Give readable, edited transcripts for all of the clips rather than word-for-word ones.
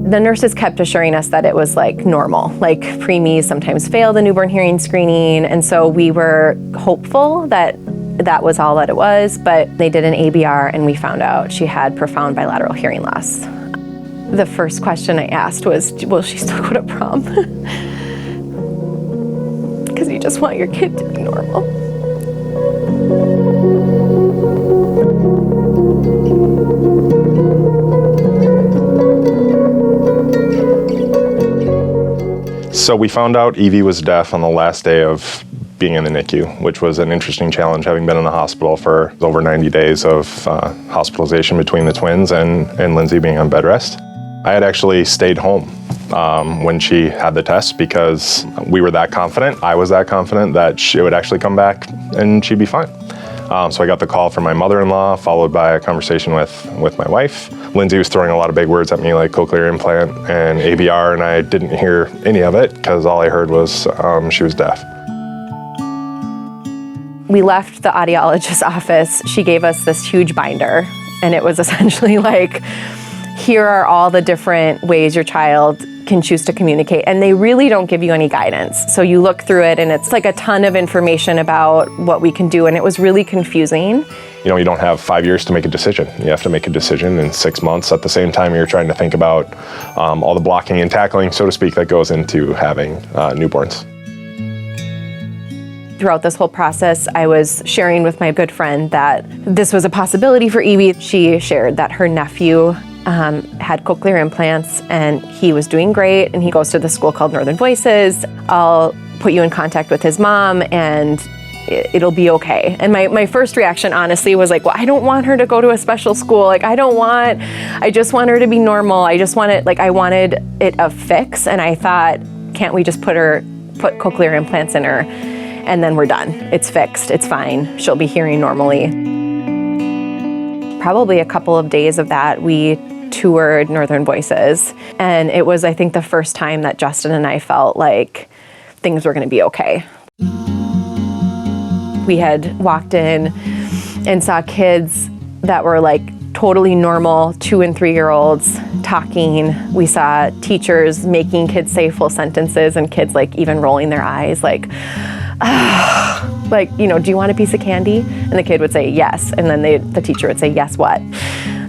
The nurses kept assuring us that it was like normal, like preemies sometimes fail the newborn hearing screening. And so we were hopeful that that was all that it was, but they did an ABR and we found out she had profound bilateral hearing loss. The first question I asked was, will she still go to prom? Because you just want your kid to be normal. So we found out Evie was deaf on the last day of being in the NICU, which was an interesting challenge, having been in the hospital for over 90 days of hospitalization between the twins and Lindsay being on bed rest. I had actually stayed home when she had the test because we were that confident, I was that confident that she would actually come back and she'd be fine. So I got the call from my mother-in-law, followed by a conversation with my wife. Lindsay was throwing a lot of big words at me like cochlear implant and ABR, and I didn't hear any of it because all I heard was she was deaf. We left the audiologist's office. She gave us this huge binder, and it was essentially like, here are all the different ways your child can choose to communicate, and they really don't give you any guidance. So you look through it and it's like a ton of information about what we can do, and it was really confusing. You know, you don't have 5 years to make a decision. You have to make a decision in 6 months. At the same time, you're trying to think about all the blocking and tackling, so to speak, that goes into having newborns. Throughout this whole process, I was sharing with my good friend that this was a possibility for Evie. She shared that her nephew had cochlear implants and he was doing great, and he goes to the school called Northern Voices. I'll put you in contact with his mom and it'll be okay. And my first reaction honestly was like, well, I don't want her to go to a special school. Like I just want her to be normal. I wanted it a fix, and I thought, can't we just put cochlear implants in her and then we're done. It's fixed, it's fine. She'll be hearing normally. Probably a couple of days of that, we toured Northern Voices, and it was, I think, the first time that Justin and I felt like things were gonna be okay. We had walked in and saw kids that were like totally normal 2- and 3-year-olds talking. We saw teachers making kids say full sentences and kids like even rolling their eyes like, like, you know, do you want a piece of candy? And the kid would say yes, and then the teacher would say, yes, what?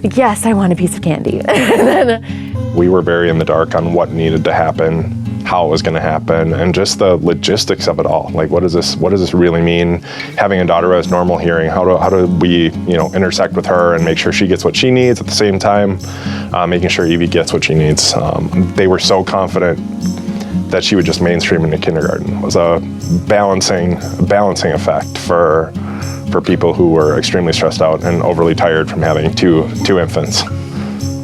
Like, yes, I want a piece of candy. And then, we were very in the dark on what needed to happen, how it was going to happen, and just the logistics of it all. Like, what does this really mean? Having a daughter who has normal hearing, how do we, intersect with her and make sure she gets what she needs at the same time, making sure Evie gets what she needs. They were so confident that she would just mainstream into kindergarten. It was a balancing effect for people who were extremely stressed out and overly tired from having two infants.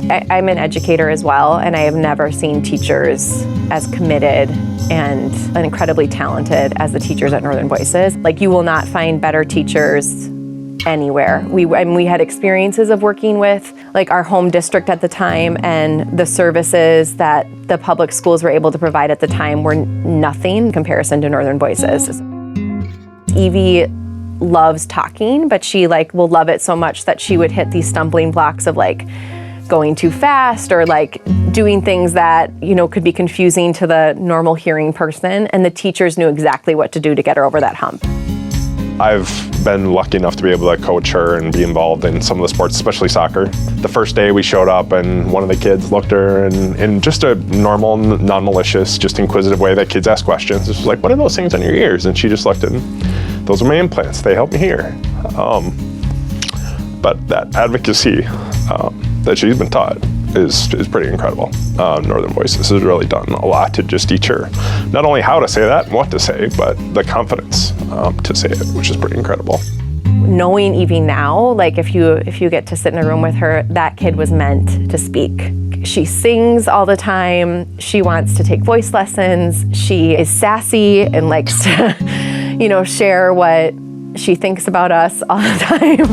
I'm an educator as well, and I have never seen teachers as committed and incredibly talented as the teachers at Northern Voices. Like, you will not find better teachers anywhere. We had experiences of working with like our home district at the time, and the services that the public schools were able to provide at the time were nothing in comparison to Northern Voices. Evie loves talking, but she will love it so much that she would hit these stumbling blocks of going too fast or doing things that could be confusing to the normal hearing person, and the teachers knew exactly what to do to get her over that hump. I've been lucky enough to be able to coach her and be involved in some of the sports, especially soccer. The first day we showed up and one of the kids looked at her and in just a normal, non-malicious, just inquisitive way that kids ask questions. It's like, what are those things on your ears? And she just looked at them. Those are my implants. They help me hear. But that advocacy that she's been taught is pretty incredible. Northern Voices has really done a lot to just teach her not only how to say that and what to say, but the confidence to say it, which is pretty incredible. Knowing Evie now, if you get to sit in a room with her, that kid was meant to speak. She sings all the time. She wants to take voice lessons. She is sassy and likes to, share what she thinks about us all the time.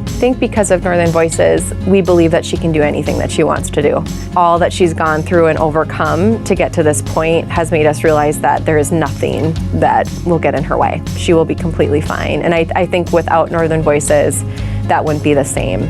I think because of Northern Voices, we believe that she can do anything that she wants to do. All that she's gone through and overcome to get to this point has made us realize that there is nothing that will get in her way. She will be completely fine. And I think without Northern Voices, that wouldn't be the same.